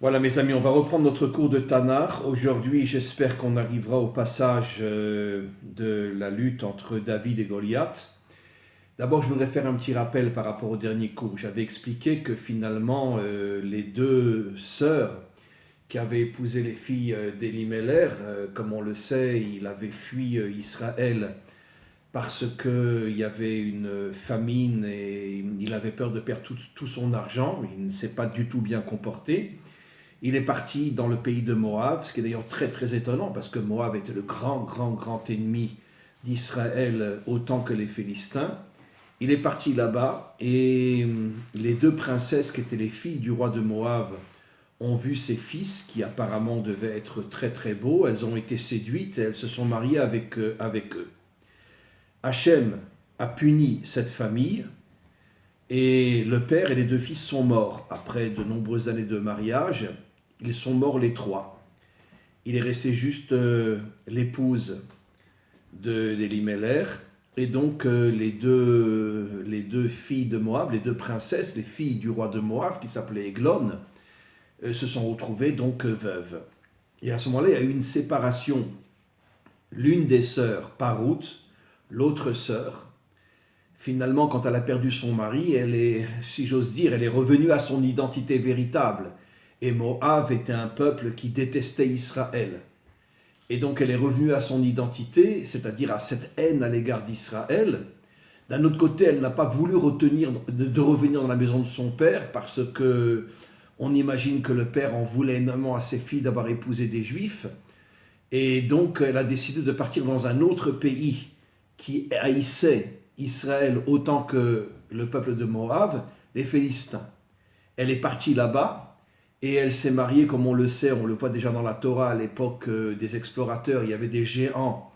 Voilà mes amis, on va reprendre notre cours de Tanakh. Aujourd'hui, j'espère qu'on arrivera au passage de la lutte entre David et Goliath. D'abord, je voudrais faire un petit rappel par rapport au dernier cours. J'avais expliqué que finalement, les deux sœurs qui avaient épousé les filles d'Elimelech, comme on le sait, il avait fui Israël parce qu'il y avait une famine et il avait peur de perdre tout son argent. Il ne s'est pas du tout bien comporté. Il est parti dans le pays de Moab, ce qui est d'ailleurs très très étonnant parce que Moab était le grand ennemi d'Israël autant que les Philistins. Il est parti là-bas et les deux princesses qui étaient les filles du roi de Moab ont vu ses fils qui apparemment devaient être très très beaux. Elles ont été séduites et elles se sont mariées avec eux. Hachem a puni cette famille et le père et les deux fils sont morts après de nombreuses années de mariage. Ils sont morts les trois. Il est resté juste l'épouse d'Elimelech et donc les deux filles de Moab, les deux princesses, les filles du roi de Moab qui s'appelait Eglon, se sont retrouvées donc veuves. Et à ce moment-là, il y a eu une séparation. L'une des sœurs part route, l'autre sœur, finalement, quand elle a perdu son mari, elle est, si j'ose dire, elle est revenue à son identité véritable. Et Moab était un peuple qui détestait Israël. Et donc elle est revenue à son identité, c'est-à-dire à cette haine à l'égard d'Israël. D'un autre côté, elle n'a pas voulu de revenir dans la maison de son père parce que on imagine que le père en voulait énormément à ses filles d'avoir épousé des Juifs. Et donc elle a décidé de partir dans un autre pays qui haïssait Israël autant que le peuple de Moab, les Philistins. Elle est partie là-bas. Et elle s'est mariée, comme on le sait, on le voit déjà dans la Torah à l'époque des explorateurs, il y avait des géants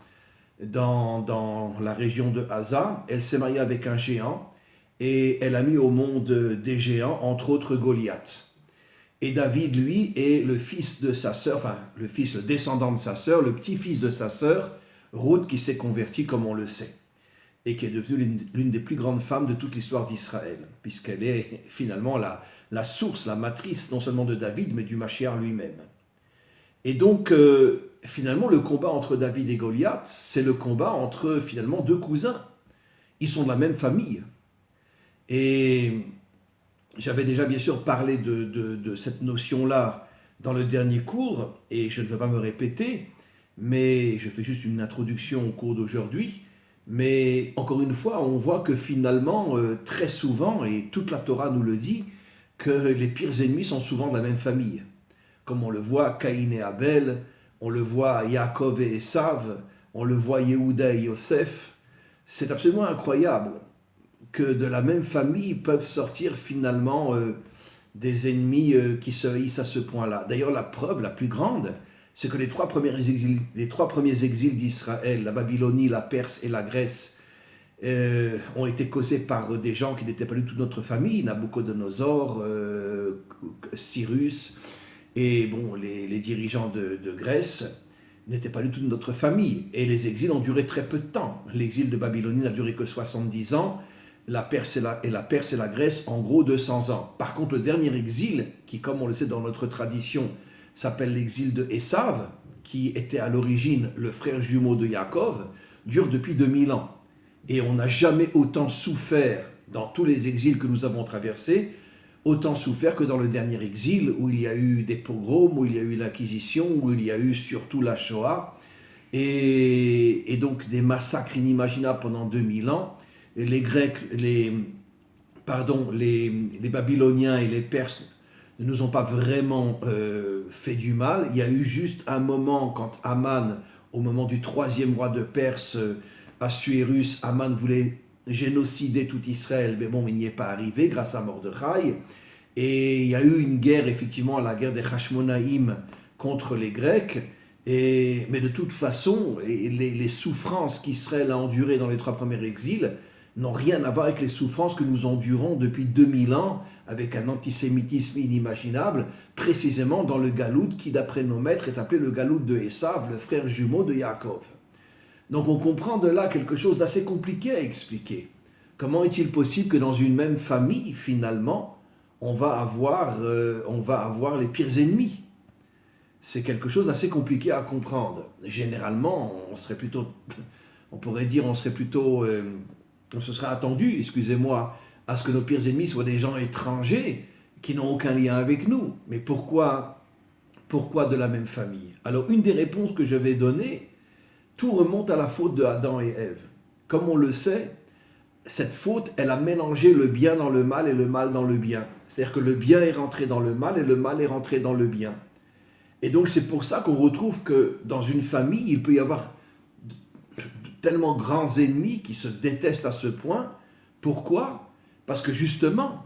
dans la région de Haza. Elle s'est mariée avec un géant et elle a mis au monde des géants, entre autres Goliath. Et David, lui, est le fils de sa sœur, enfin le descendant de sa sœur, le petit-fils de sa sœur, Ruth, qui s'est convertie, comme on le sait, et qui est devenue l'une des plus grandes femmes de toute l'histoire d'Israël, puisqu'elle est finalement la source, la matrice, non seulement de David, mais du Mashiach lui-même. Et donc, finalement, le combat entre David et Goliath, c'est le combat entre, finalement, deux cousins. Ils sont de la même famille. Et j'avais déjà, bien sûr, parlé de cette notion-là dans le dernier cours, et je ne veux pas me répéter, mais je fais juste une introduction au cours d'aujourd'hui. Mais encore une fois, on voit que finalement, très souvent, et toute la Torah nous le dit, que les pires ennemis sont souvent de la même famille. Comme on le voit Caïn et Abel, on le voit Yaakov et Esav, on le voit Yehuda et Yosef. C'est absolument incroyable que de la même famille peuvent sortir finalement des ennemis qui se haïssent à ce point-là. D'ailleurs, la preuve la plus grande, c'est que les trois premiers exils d'Israël, la Babylonie, la Perse et la Grèce, ont été causés par des gens qui n'étaient pas du tout de notre famille, Nabucodonosor, Cyrus, et bon, les dirigeants de Grèce n'étaient pas du tout de notre famille. Et les exils ont duré très peu de temps. L'exil de Babylonie n'a duré que 70 ans, la Perse et la Grèce, en gros, 200 ans. Par contre, le dernier exil, qui, comme on le sait dans notre tradition, s'appelle l'exil de Esav, qui était à l'origine le frère jumeau de Yaakov, dure depuis 2000 ans. Et on n'a jamais autant souffert dans tous les exils que nous avons traversés, autant souffert que dans le dernier exil, où il y a eu des pogroms, où il y a eu l'Inquisition, où il y a eu surtout la Shoah, et donc des massacres inimaginables pendant 2000 ans. Et les Grecs, les Babyloniens et les Perses ne nous ont pas vraiment fait du mal. Il y a eu juste un moment quand Aman, au moment du troisième roi de Perse, Assuérus, Aman voulait génocider tout Israël, mais bon, il n'y est pas arrivé grâce à Mordechai. Et il y a eu une guerre, effectivement, la guerre des Hashmonaïm contre les Grecs. Mais de toute façon, les souffrances qu'Israël a endurées dans les trois premiers exils n'ont rien à voir avec les souffrances que nous endurons depuis 2000 ans, avec un antisémitisme inimaginable, précisément dans le Galout qui, d'après nos maîtres, est appelé le Galout de Esav, le frère jumeau de Yaakov. Donc on comprend de là quelque chose d'assez compliqué à expliquer. Comment est-il possible que dans une même famille, finalement, on va avoir les pires ennemis. C'est quelque chose d'assez compliqué à comprendre. Généralement, on se serait attendu, excusez-moi, à ce que nos pires ennemis soient des gens étrangers qui n'ont aucun lien avec nous. Mais pourquoi de la même famille? Alors, une des réponses que je vais donner, tout remonte à la faute de Adam et Ève. Comme on le sait, cette faute, elle a mélangé le bien dans le mal et le mal dans le bien. C'est-à-dire que le bien est rentré dans le mal et le mal est rentré dans le bien. Et donc c'est pour ça qu'on retrouve que dans une famille, il peut y avoir tellement grands ennemis qui se détestent à ce point. Pourquoi? Parce que justement,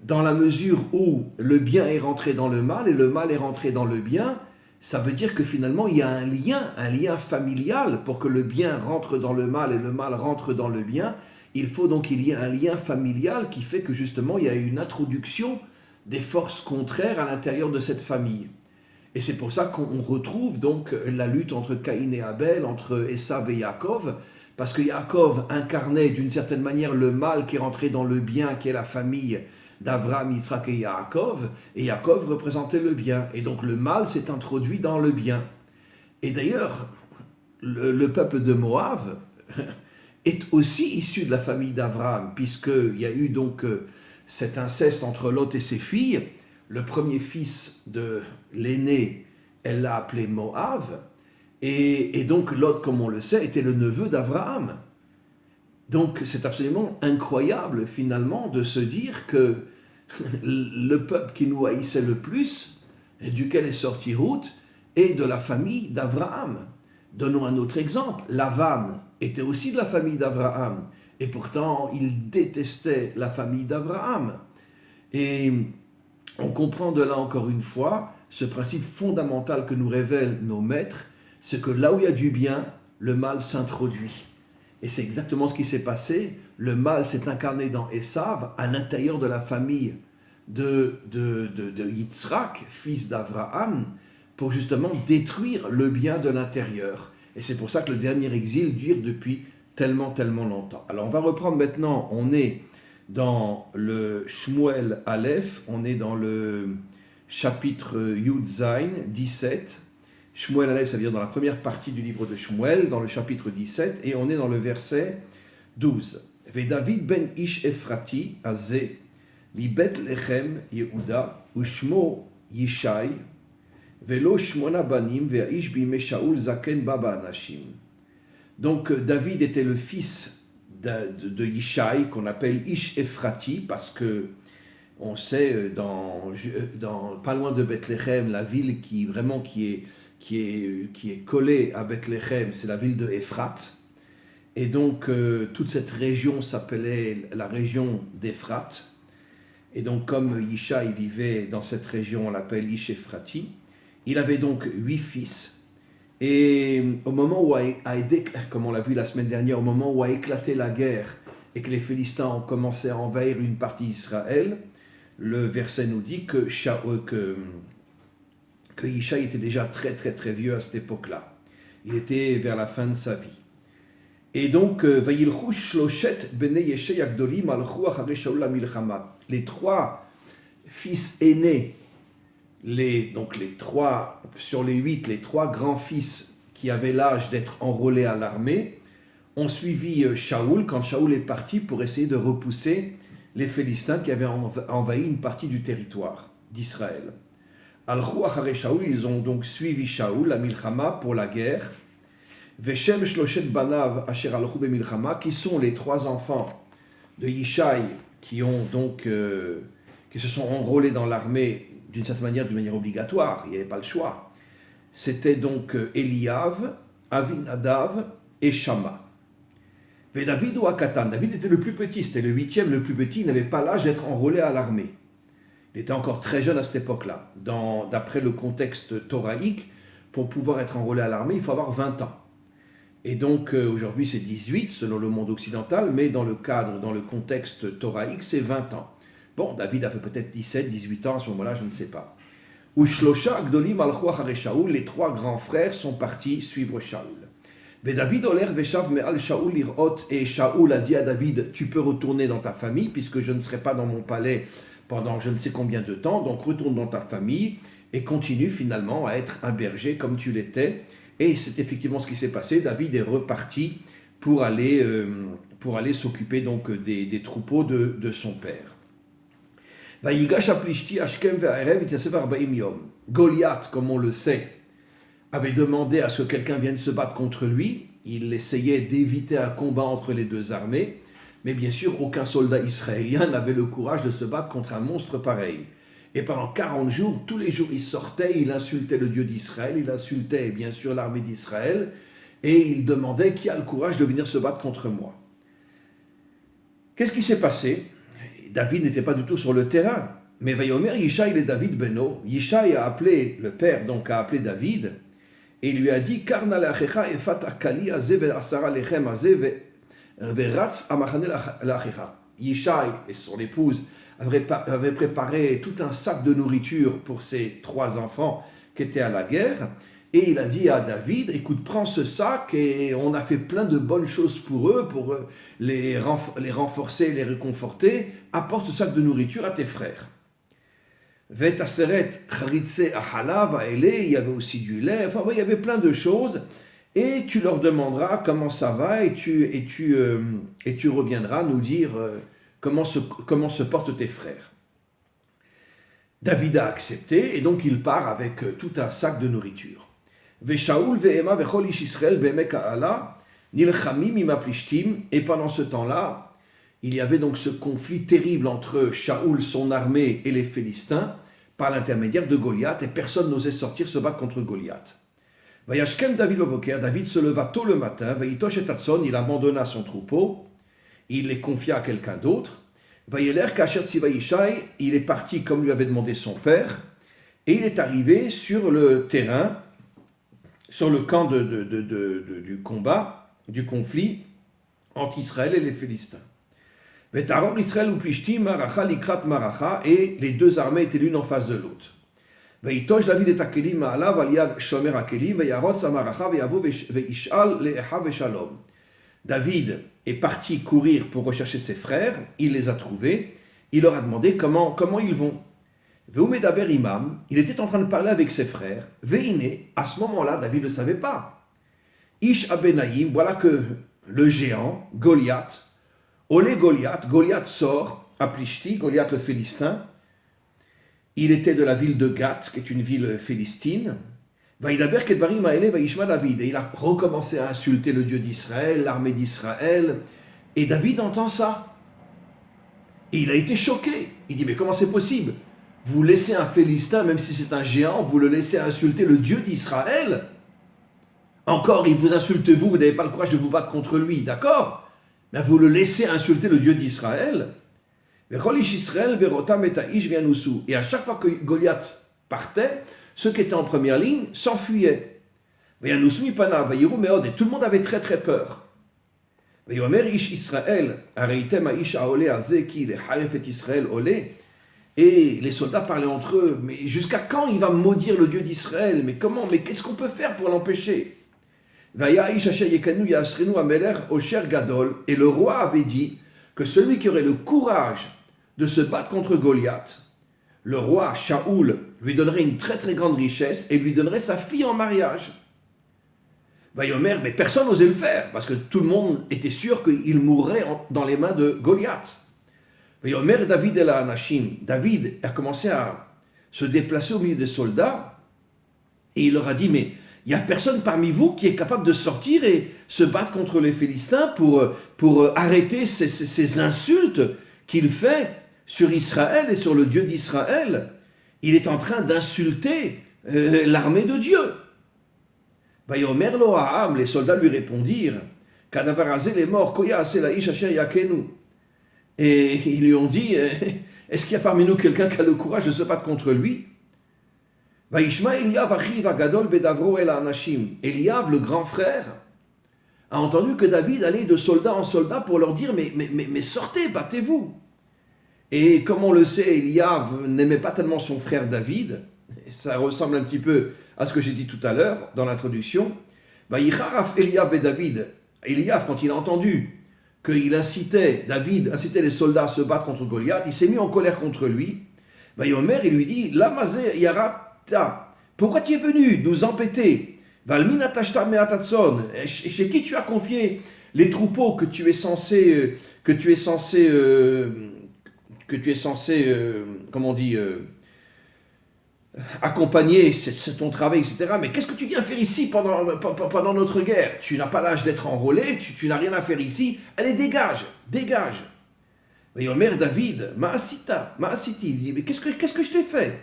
dans la mesure où le bien est rentré dans le mal et le mal est rentré dans le bien, ça veut dire que finalement il y a un lien familial pour que le bien rentre dans le mal et le mal rentre dans le bien. Il faut donc qu'il y ait un lien familial qui fait que justement il y a une introduction des forces contraires à l'intérieur de cette famille. Et c'est pour ça qu'on retrouve donc la lutte entre Caïn et Abel, entre Esav et Yaakov, parce que Yaakov incarnait d'une certaine manière le mal qui est rentré dans le bien, qui est la famille d'Avraham, Yitzhak et Yaakov représentait le bien. Et donc le mal s'est introduit dans le bien. Et d'ailleurs, le peuple de Moab est aussi issu de la famille d'Avraham, puisqu'il y a eu donc cet inceste entre Lot et ses filles. Le premier fils de l'aîné, elle l'a appelé Moab, et donc Lot, comme on le sait, était le neveu d'Avraham. Donc c'est absolument incroyable finalement de se dire que le peuple qui nous haïssait le plus, et duquel est sorti Ruth, est de la famille d'Avraham. Donnons un autre exemple. Lavan était aussi de la famille d'Avraham, et pourtant il détestait la famille d'Avraham. Et on comprend de là encore une fois ce principe fondamental que nous révèlent nos maîtres, c'est que là où il y a du bien, le mal s'introduit. Et c'est exactement ce qui s'est passé. Le mal s'est incarné dans Esav, à l'intérieur de la famille de Yitzhak, fils d'Avraham, pour justement détruire le bien de l'intérieur. Et c'est pour ça que le dernier exil dure depuis tellement longtemps. Alors on va reprendre maintenant, on est dans le Shmuel Aleph, on est dans le chapitre Yud Zain, 17. Shmuel Aleph, ça veut dire dans la première partie du livre de Shmuel, dans le chapitre 17, et on est dans le verset 12. Ve David ben Ish Ephrati, azé, li Bethlehem Yehuda, ushmo Yishai, velo shmona banim, ve Ish bime Shaul zaken baba anashim. Donc David était le fils de Yishai, qu'on appelle Ish Ephrati, parce que on sait, pas loin de Bethléem, la ville qui est collée à Bethléem, c'est la ville de Ephrat. Et donc, toute cette région s'appelait la région d'Ephrat. Et donc, comme Yishai vivait dans cette région, on l'appelle Ish Ephrati. Il avait donc 8 fils. Et au moment où comme on l'a vu la semaine dernière, au moment où a éclaté la guerre et que les Philistins ont commencé à envahir une partie d'Israël, le verset nous dit que Yishai était déjà très vieux à cette époque-là. Il était vers la fin de sa vie. Et donc, les 3 fils aînés, sur les 8, les 3 grands-fils qui avaient l'âge d'être enrôlés à l'armée, ont suivi Shaoul quand Shaoul est parti pour essayer de repousser les Philistins qui avaient envahi une partie du territoire d'Israël. Al-Khou Acharé Shaoul, ils ont donc suivi Shaoul, la Milchama, pour la guerre. Veshem Shloshet Banav Asher Al-Khou Milchama, qui sont les 3 enfants de Yishai qui se sont enrôlés dans l'armée d'une certaine manière, obligatoire, il n'y avait pas le choix. C'était donc Eliav, Avinadav et Shama. Et David ou Akatan, David était le plus petit, c'était le 8e, le plus petit, il n'avait pas l'âge d'être enrôlé à l'armée. Il était encore très jeune à cette époque-là. D'après le contexte thoraïque, pour pouvoir être enrôlé à l'armée, il faut avoir 20 ans. Et donc aujourd'hui c'est 18 selon le monde occidental, mais dans le contexte thoraïque, c'est 20 ans. Bon, David a fait peut-être 17, 18 ans à ce moment-là, je ne sais pas. Les 3 grands frères sont partis suivre Shaoul. Et Shaoul a dit à David, tu peux retourner dans ta famille, puisque je ne serai pas dans mon palais pendant je ne sais combien de temps, donc retourne dans ta famille et continue finalement à être un berger comme tu l'étais. Et c'est effectivement ce qui s'est passé. David est reparti pour aller s'occuper donc des troupeaux de son père. Goliath, comme on le sait, avait demandé à ce que quelqu'un vienne se battre contre lui. Il essayait d'éviter un combat entre les deux armées, mais bien sûr, aucun soldat israélien n'avait le courage de se battre contre un monstre pareil. Et pendant 40 jours, tous les jours, il sortait, il insultait le Dieu d'Israël, il insultait bien sûr l'armée d'Israël, et il demandait qui a le courage de venir se battre contre moi. Qu'est-ce qui s'est passé? David n'était pas du tout sur le terrain, mais Vayomer Yishai et David Beno. Yishai a appelé, le père donc a appelé David, et il lui a dit Karna le'achecha efat akali azeh ve'asara lechem azeh ve'ratz amachane le'achecha. Yishai et son épouse avaient préparé tout un sac de nourriture pour ses 3 enfants qui étaient à la guerre. Et il a dit à David, écoute, prends ce sac et on a fait plein de bonnes choses pour eux, pour les renforcer, les réconforter. Apporte ce sac de nourriture à tes frères. Vetaseret charitse ahalav aele, il y avait aussi du lait, enfin il y avait plein de choses. Et tu leur demanderas comment ça va et tu reviendras nous dire comment se portent tes frères. David a accepté et donc il part avec tout un sac de nourriture. Veshaoul ve'ema vechol ish Israël be'emek ha'ala nilchamim im aplishtim. Et pendant ce temps-là, il y avait donc ce conflit terrible entre Shaoul, son armée et les Philistins par l'intermédiaire de Goliath, et personne n'osait sortir se battre contre Goliath. Vayashkem David Boker, David se leva tôt le matin, Vayitosh et Tatson, il abandonna son troupeau, il les confia à quelqu'un d'autre. Vayeler Kasher Tziva Yishai, il est parti comme lui avait demandé son père, et il est arrivé sur le terrain, sur le camp du combat, du conflit entre Israël et les Philistins. Vetaror Israël ou Plishtim, Maracha, Likrat, Maracha, et les deux armées étaient l'une en face de l'autre. Veitosh David et Akelim, Ma'alav, Aliad, Shomer Akelim, Veyarot, Samaracha, Veyavo, Veishal, Leha, Veshalom. David est parti courir pour rechercher ses frères, il les a trouvés, il leur a demandé comment ils vont. Veumedaber Imam, il était en train de parler avec ses frères. Veine, à ce moment-là, David ne savait pas. Ish Abenaïm, voilà que le géant, Goliath, Olé Goliath sort à Plishti, Goliath le Philistin. Il était de la ville de Gath, qui est une ville philistine. Vaïdaber Kedvarim Aele Vaishma David. Et il a recommencé à insulter le Dieu d'Israël, l'armée d'Israël. Et David entend ça. Et il a été choqué. Il dit, mais comment c'est possible? Vous laissez un Philistin, même si c'est un géant, vous le laissez insulter le Dieu d'Israël? Encore, il vous insulte vous n'avez pas le courage de vous battre contre lui, d'accord? Mais vous le laissez insulter le Dieu d'Israël. Et à chaque fois que Goliath partait, ceux qui étaient en première ligne s'enfuyaient. Et tout le monde avait très très peur. Et les soldats parlaient entre eux, mais jusqu'à quand il va maudire le Dieu d'Israël? Mais comment? Mais qu'est-ce qu'on peut faire pour l'empêcher? Et le roi avait dit que celui qui aurait le courage de se battre contre Goliath, le roi Shaoul lui donnerait une très très grande richesse et lui donnerait sa fille en mariage. Vayomer, mais personne n'osait le faire parce que tout le monde était sûr qu'il mourrait dans les mains de Goliath. Vayomer David el Anashim, David a commencé à se déplacer au milieu des soldats et il leur a dit, mais il n'y a personne parmi vous qui est capable de sortir et se battre contre les Philistins pour arrêter ces insultes qu'il fait sur Israël et sur le Dieu d'Israël. Il est en train d'insulter l'armée de Dieu. Vayomer lo ha'am, les soldats lui répondirent, Kadavarazé les morts, Koya aselaïsh asher yakenu. Et ils lui ont dit, est-ce qu'il y a parmi nous quelqu'un qui a le courage de se battre contre lui? Eliav, le grand frère, a entendu que David allait de soldat en soldat pour leur dire, mais sortez, battez-vous. Et comme on le sait, Eliav n'aimait pas tellement son frère David, et ça ressemble un petit peu à ce que j'ai dit tout à l'heure dans l'introduction. Eliav et David, Eliav, quand il a entendu David incitait les soldats à se battre contre Goliath, il s'est mis en colère contre lui. Vayomer, il lui dit, Lamazé yarata, pourquoi tu es venu nous embêter? Valmina tashta meatatson, chez qui tu as confié les troupeaux que tu es censé, comment on dit, accompagner, c'est ton travail, etc. Mais qu'est-ce que tu viens faire ici pendant notre guerre? Tu n'as pas l'âge d'être enrôlé, tu n'as rien à faire ici. Allez, dégage. Et Omer David, Ma'asiti, il dit, mais qu'est-ce que je t'ai fait?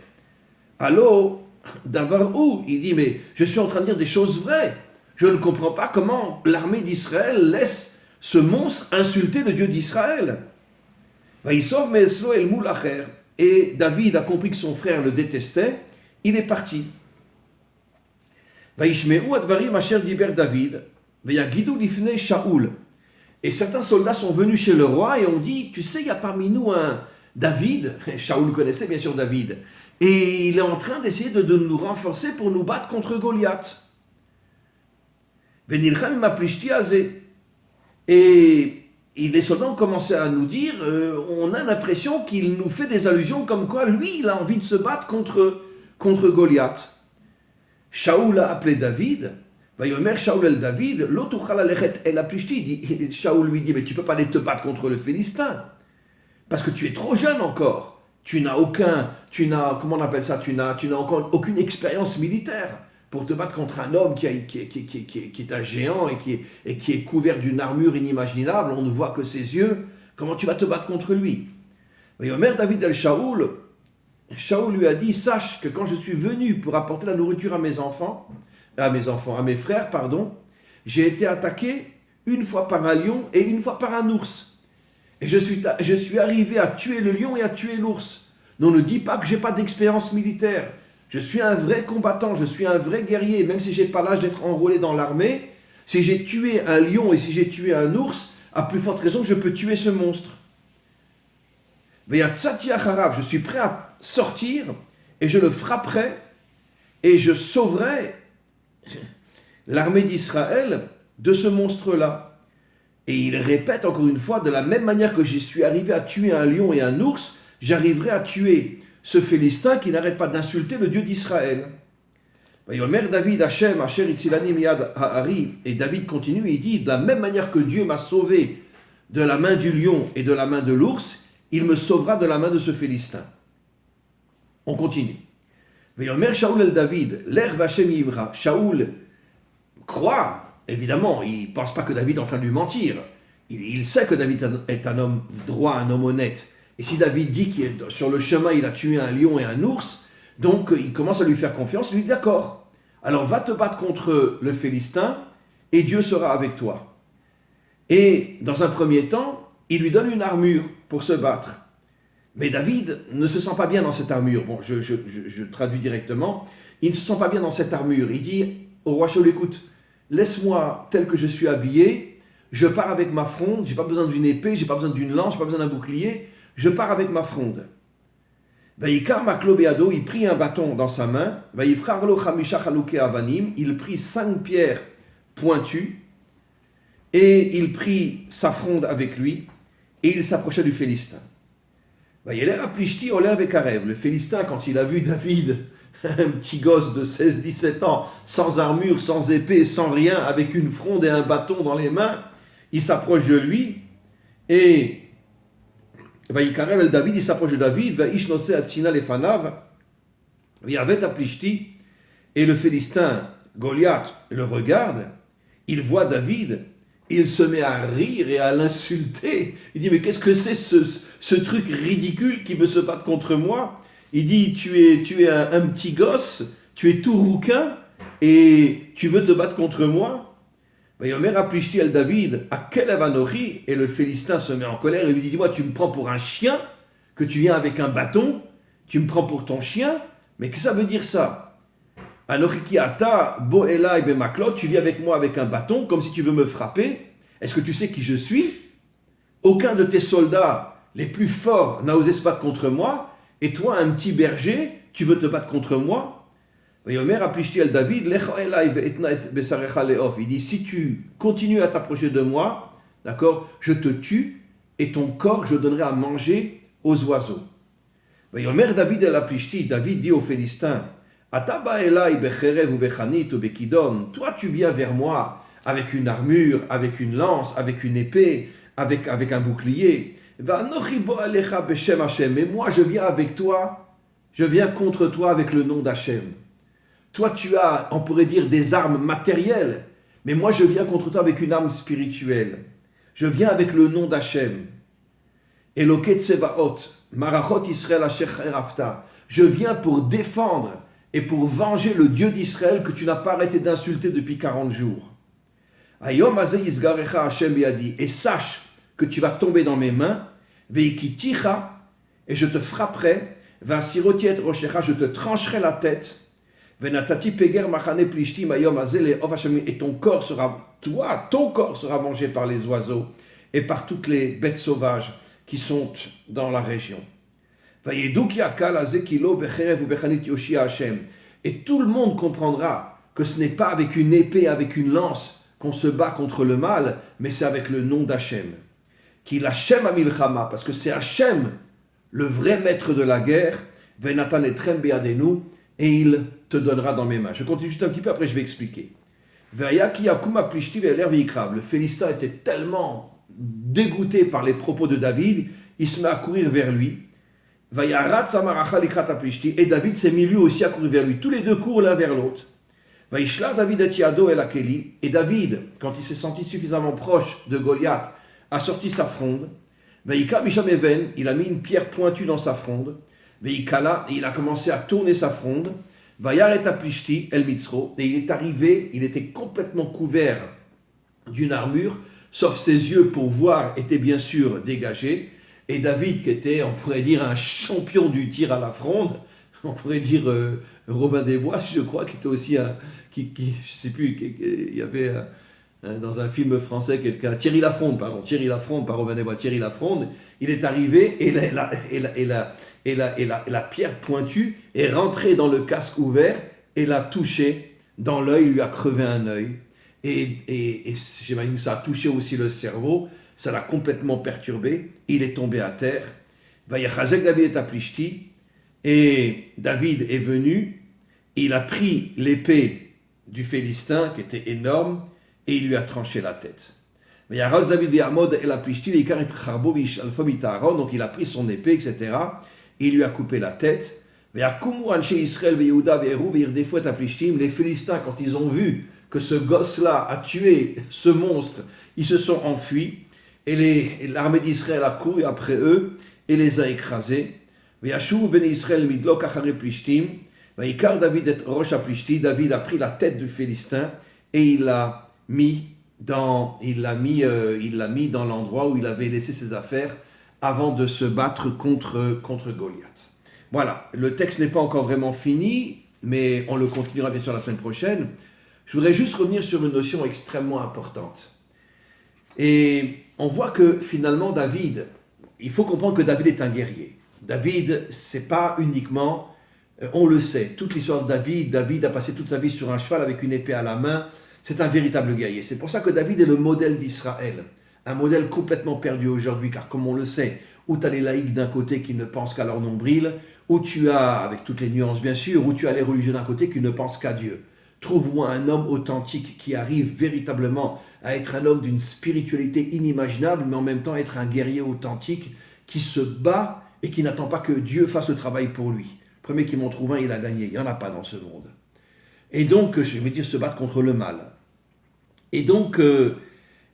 Alors, Davarou, il dit, mais je suis en train de dire des choses vraies. Je ne comprends pas comment l'armée d'Israël laisse ce monstre insulter le Dieu d'Israël. Et David a compris que son frère le détestait, il est parti. Et certains soldats sont venus chez le roi et ont dit, tu sais, il y a parmi nous un David, Shaoul connaissait bien sûr David, et il est en train d'essayer de nous renforcer pour nous battre contre Goliath. Et les soldats ont commencé à nous dire, on a l'impression qu'il nous fait des allusions comme quoi lui, il a envie de se battre contre Goliath. Shaoul a appelé David, Shaoul el David, Shaoul lui dit, mais tu ne peux pas aller te battre contre le Philistin, parce que tu es trop jeune encore, tu n'as encore aucune expérience militaire pour te battre contre un homme qui est un géant et qui est couvert d'une armure inimaginable, on ne voit que ses yeux, comment tu vas te battre contre lui? Omer David el Shaoul, Shaoul lui a dit, sache que quand je suis venu pour apporter la nourriture à mes frères, j'ai été attaqué une fois par un lion et une fois par un ours. Et je suis arrivé à tuer le lion et à tuer l'ours. Non, ne dis pas que j'ai pas d'expérience militaire. Je suis un vrai combattant, je suis un vrai guerrier, même si j'ai pas l'âge d'être enrôlé dans l'armée. Si j'ai tué un lion et si j'ai tué un ours, à plus forte raison, je peux tuer ce monstre. Je suis prêt à sortir et je le frapperai et je sauverai l'armée d'Israël de ce monstre-là. Et il répète encore une fois, de la même manière que je suis arrivé à tuer un lion et un ours, j'arriverai à tuer ce Philistin qui n'arrête pas d'insulter le Dieu d'Israël. Vayomer David Hashem, Asher Itzilani Miyad Ha'ari, et David continue, il dit, de la même manière que Dieu m'a sauvé de la main du lion et de la main de l'ours, il me sauvera de la main de ce Philistin. On continue. Vayomer Shaoul el David, l'Erv Hashem Yimra, Shaoul croit, évidemment, il ne pense pas que David est en train de lui mentir. Il sait que David est un homme droit, un homme honnête. Et si David dit que sur le chemin, il a tué un lion et un ours, donc il commence à lui faire confiance, il lui dit d'accord. Alors va te battre contre le Philistin et Dieu sera avec toi. Et dans un premier temps, il lui donne une armure pour se battre. Mais David ne se sent pas bien dans cette armure. Bon, je traduis directement. Il ne se sent pas bien dans cette armure. Il dit au roi Shaoul, écoute, laisse-moi tel que je suis habillé, je pars avec ma fronde, je n'ai pas besoin d'une épée, je n'ai pas besoin d'une lance, je n'ai pas besoin d'un bouclier, je pars avec ma fronde. Il prit un bâton dans sa main, il prit 5 pierres pointues, et il prit sa fronde avec lui, et il s'approcha du Philistin. Le Philistin, quand il a vu David, un petit gosse de 16-17 ans, sans armure, sans épée, sans rien, avec une fronde et un bâton dans les mains, il s'approche de lui, et David, il s'approche de David, et le Philistin, Goliath, le regarde, il voit David, il se met à rire et à l'insulter. Il dit, mais qu'est-ce que c'est ce truc ridicule qui veut se battre contre moi? Il dit, tu es un petit gosse, tu es tout rouquin, et tu veux te battre contre moi? David, et le Philistin se met en colère et lui dit, dis-moi, tu me prends pour un chien, que tu viens avec un bâton, tu me prends pour ton chien, mais qu'est-ce que ça veut dire ça? Tu viens avec moi avec un bâton, comme si tu veux me frapper. Est-ce que tu sais qui je suis? Aucun de tes soldats les plus forts n'a osé se battre contre moi, et toi, un petit berger, tu veux te battre contre moi? Il dit, si tu continues à t'approcher de moi, d'accord? Je te tue et ton corps je donnerai à manger aux oiseaux. Vayomer David el Aplishti, David dit aux Philistins, Ataba elai becherev ou bechanit ou bekidon, toi tu viens vers moi avec une armure, avec une lance, avec une épée, avec un bouclier. Vanochi bo alecha beshem Hashem, mais moi je viens avec toi, je viens contre toi avec le nom d'Hachem. Toi tu as, on pourrait dire, des armes matérielles, mais moi je viens contre toi avec une arme spirituelle. Je viens avec le nom d'Hachem. Eloket Tsevaot, Marachot Israël Asher Cherafta. Je viens pour défendre et pour venger le Dieu d'Israël que tu n'as pas arrêté d'insulter depuis 40 jours. Ayom Azeh Yisgarecha Hashem Biadi. Et sache que tu vas tomber dans mes mains. Veikiticha, et je te frapperai. Vasirotiet Rochecha, je te trancherai la tête. Venatati Peger Machane Plishtim Ayom Azeh Le'ov Hashem. Et ton corps sera mangé par les oiseaux et par toutes les bêtes sauvages qui sont dans la région. Et tout le monde comprendra que ce n'est pas avec une épée, avec une lance qu'on se bat contre le mal, mais c'est avec le nom d'Hachem. Qu'il Hachem Amilchama, parce que c'est Hachem, le vrai maître de la guerre, Venatan etrem beadenu, et il te donnera dans mes mains. Je continue juste un petit peu, après je vais expliquer. Le Philistin était tellement dégoûté par les propos de David, il se met à courir vers lui. Et David s'est mis lui aussi à courir vers lui. Tous les deux courent l'un vers l'autre. Et David, quand il s'est senti suffisamment proche de Goliath, a sorti sa fronde. Il a mis une pierre pointue dans sa fronde. Et il a commencé à tourner sa fronde. Et il est arrivé, il était complètement couvert d'une armure, sauf ses yeux pour voir étaient bien sûr dégagés. Et David, qui était, on pourrait dire, un champion du tir à la fronde, on pourrait dire Robin des Bois, je crois, qui était aussi un... je ne sais plus, il y avait dans un film français quelqu'un, Thierry Lafronde par Robin des Bois, Thierry Lafronde, il est arrivé et la pierre pointue est rentrée dans le casque ouvert et l'a touché dans l'œil, lui a crevé un œil. Et j'imagine que ça a touché aussi le cerveau, ça l'a complètement perturbé, il est tombé à terre. Et David est venu, il a pris l'épée du Philistin, qui était énorme, et il lui a tranché la tête. Donc il a pris son épée, etc., et il lui a coupé la tête. Les Philistins, quand ils ont vu que ce gosse-là a tué ce monstre, ils se sont enfuis, et l'armée d'Israël a couru après eux et les a écrasés. David a pris la tête du Philistin et il l'a mis dans l'endroit où il avait laissé ses affaires avant de se battre contre Goliath. Voilà, le texte n'est pas encore vraiment fini, mais on le continuera bien sûr la semaine prochaine. Je voudrais juste revenir sur une notion extrêmement importante. Et on voit que finalement David, il faut comprendre que David est un guerrier. David, c'est pas uniquement, on le sait, toute l'histoire de David a passé toute sa vie sur un cheval avec une épée à la main, c'est un véritable guerrier. C'est pour ça que David est le modèle d'Israël, un modèle complètement perdu aujourd'hui, car comme on le sait, où tu as les laïcs d'un côté qui ne pensent qu'à leur nombril, où tu as, avec toutes les nuances bien sûr, où tu as les religieux d'un côté qui ne pensent qu'à Dieu. Trouve-moi un homme authentique qui arrive véritablement à être un homme d'une spiritualité inimaginable, mais en même temps être un guerrier authentique qui se bat et qui n'attend pas que Dieu fasse le travail pour lui. Le premier qui m'en trouve un, il a gagné. Il n'y en a pas dans ce monde. Et donc, je vais dire se battre contre le mal. Et donc,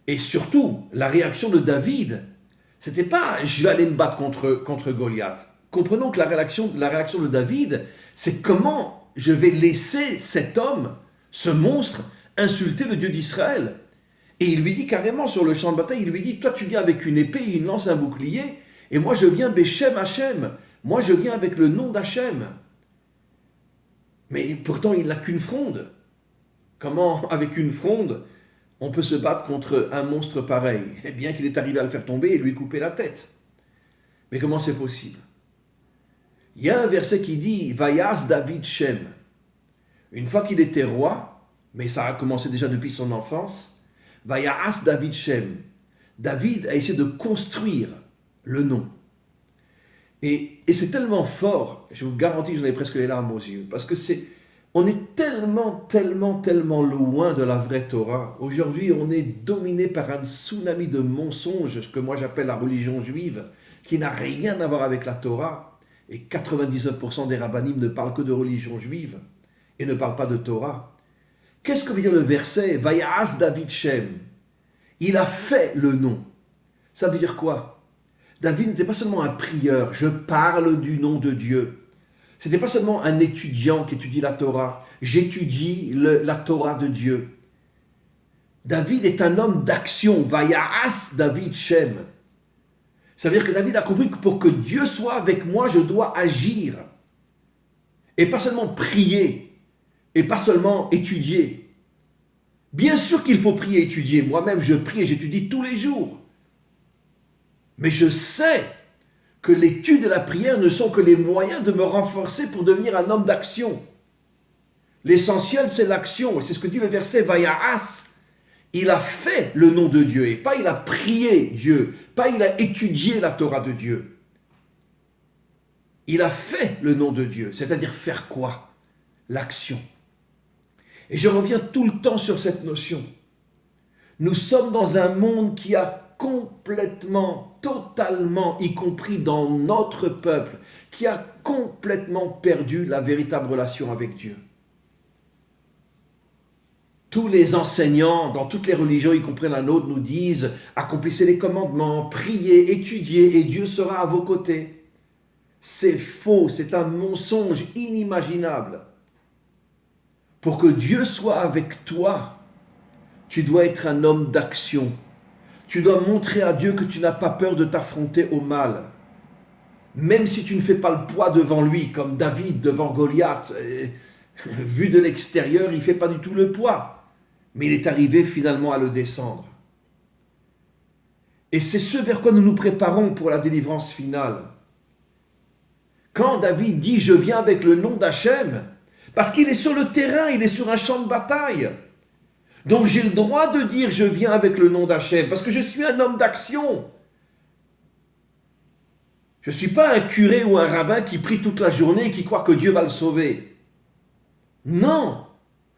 et surtout, la réaction de David, c'était pas « je vais aller me battre contre Goliath ». Comprenons que la réaction de David, c'est comment je vais laisser cet homme, ce monstre, insulter le Dieu d'Israël. Et il lui dit carrément sur le champ de bataille, il lui dit, toi tu viens avec une épée, une lance, un bouclier, et moi je viens Beshem Hachem, moi je viens avec le nom d'Hachem. Mais pourtant il n'a qu'une fronde. Comment, avec une fronde, on peut se battre contre un monstre pareil? Eh bien qu'il est arrivé à le faire tomber et lui couper la tête. Mais comment c'est possible? Il y a un verset qui dit « Vayas David Shem ». Une fois qu'il était roi, mais ça a commencé déjà depuis son enfance, « Vayas David Shem ». David a essayé de construire le nom. Et c'est tellement fort, je vous garantis que j'en ai presque les larmes aux yeux, parce que on est tellement loin de la vraie Torah. Aujourd'hui, on est dominé par un tsunami de mensonges, ce que moi j'appelle la religion juive, qui n'a rien à voir avec la Torah. Et 99% des rabbinim ne parlent que de religion juive et ne parlent pas de Torah. Qu'est-ce que veut dire le verset « Vayas David Shem » ? Il a fait le nom. Ça veut dire quoi ? David n'était pas seulement un prieur, je parle du nom de Dieu. Ce n'était pas seulement un étudiant qui étudie la Torah, j'étudie la Torah de Dieu. David est un homme d'action, Vayas David Shem. Ça veut dire que David a compris que pour que Dieu soit avec moi, je dois agir. Et pas seulement prier, et pas seulement étudier. Bien sûr qu'il faut prier et étudier. Moi-même, je prie et j'étudie tous les jours. Mais je sais que l'étude et la prière ne sont que les moyens de me renforcer pour devenir un homme d'action. L'essentiel, c'est l'action. Et c'est ce que dit le verset Vayas. Il a fait le nom de Dieu. Et pas il a prié Dieu. Pas il a étudié la Torah de Dieu. Il a fait le nom de Dieu. C'est-à-dire faire quoi ? L'action. Et je reviens tout le temps sur cette notion. Nous sommes dans un monde qui a complètement, totalement, y compris dans notre peuple, qui a complètement perdu la véritable relation avec Dieu. Tous les enseignants, dans toutes les religions, y compris la nôtre, nous disent « Accomplissez les commandements, priez, étudiez, et Dieu sera à vos côtés. » C'est faux, c'est un mensonge inimaginable. Pour que Dieu soit avec toi, tu dois être un homme d'action. Tu dois montrer à Dieu que tu n'as pas peur de t'affronter au mal. Même si tu ne fais pas le poids devant lui, comme David devant Goliath, vu de l'extérieur, il ne fait pas du tout le poids. Mais il est arrivé finalement à le descendre. Et c'est ce vers quoi nous nous préparons pour la délivrance finale. Quand David dit « Je viens avec le nom d'Hachem », parce qu'il est sur le terrain, il est sur un champ de bataille. Donc j'ai le droit de dire « Je viens avec le nom d'Hachem », parce que je suis un homme d'action. Je ne suis pas un curé ou un rabbin qui prie toute la journée et qui croit que Dieu va le sauver. Non,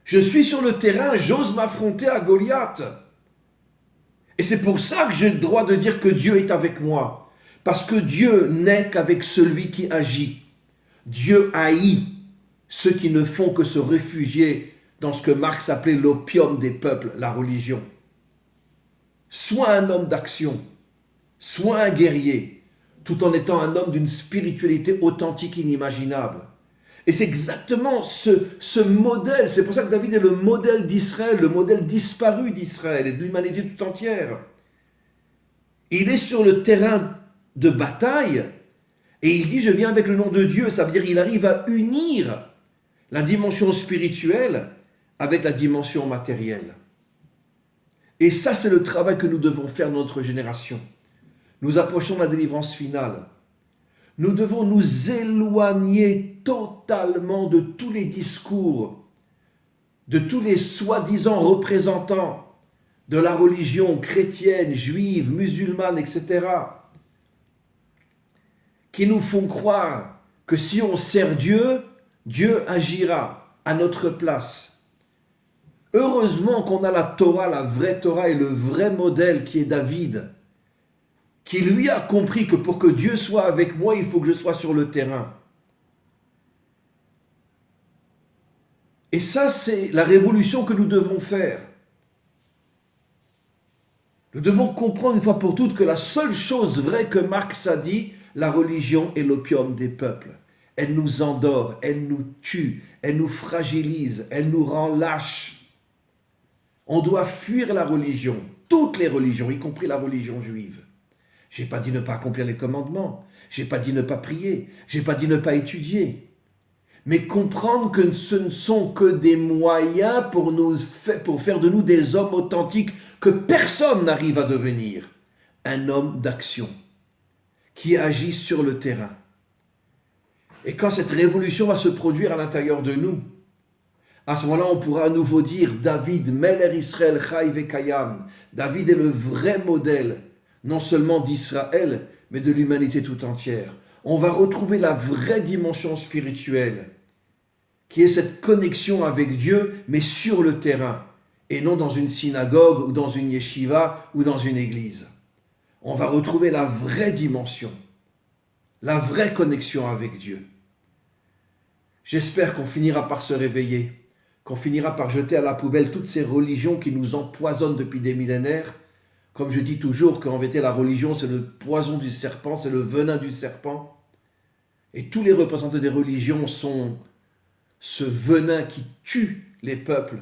je suis sur le terrain, j'ose m'affronter à Goliath. Et c'est pour ça que j'ai le droit de dire que Dieu est avec moi. Parce que Dieu n'est qu'avec celui qui agit. Dieu haït ceux qui ne font que se réfugier dans ce que Marx appelait l'opium des peuples, la religion. Sois un homme d'action, sois un guerrier, tout en étant un homme d'une spiritualité authentique, inimaginable. Et c'est exactement ce modèle, c'est pour ça que David est le modèle d'Israël, le modèle disparu d'Israël et de l'humanité tout entière. Il est sur le terrain de bataille et il dit « Je viens avec le nom de Dieu », ça veut dire qu'il arrive à unir la dimension spirituelle avec la dimension matérielle. Et ça, c'est le travail que nous devons faire dans notre génération. Nous approchons de la délivrance finale. Nous devons nous éloigner totalement de tous les discours, de tous les soi-disant représentants de la religion chrétienne, juive, musulmane, etc., qui nous font croire que si on sert Dieu, Dieu agira à notre place. Heureusement qu'on a la Torah, la vraie Torah et le vrai modèle qui est David, qui lui a compris que pour que Dieu soit avec moi, il faut que je sois sur le terrain. Et ça, c'est la révolution que nous devons faire. Nous devons comprendre une fois pour toutes que la seule chose vraie que Marx a dit, la religion est l'opium des peuples. Elle nous endort, elle nous tue, elle nous fragilise, elle nous rend lâches. On doit fuir la religion, toutes les religions, y compris la religion juive. Je n'ai pas dit ne pas accomplir les commandements, je n'ai pas dit ne pas prier, je n'ai pas dit ne pas étudier. Mais comprendre que ce ne sont que des moyens pour faire de nous des hommes authentiques que personne n'arrive à devenir. Un homme d'action qui agit sur le terrain. Et quand cette révolution va se produire à l'intérieur de nous, à ce moment-là, on pourra à nouveau dire David, Meler Israël, Chai Vekayam. David est le vrai modèle non seulement d'Israël, mais de l'humanité tout entière. On va retrouver la vraie dimension spirituelle, qui est cette connexion avec Dieu, mais sur le terrain, et non dans une synagogue, ou dans une yeshiva, ou dans une église. On va retrouver la vraie dimension, la vraie connexion avec Dieu. J'espère qu'on finira par se réveiller, qu'on finira par jeter à la poubelle toutes ces religions qui nous empoisonnent depuis des millénaires. Comme je dis toujours qu'en vérité la religion c'est le poison du serpent, c'est le venin du serpent. Et tous les représentants des religions sont ce venin qui tue les peuples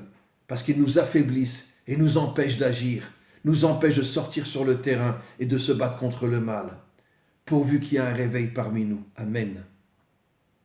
parce qu'ils nous affaiblissent et nous empêchent d'agir, nous empêchent de sortir sur le terrain et de se battre contre le mal. Pourvu qu'il y ait un réveil parmi nous. Amen.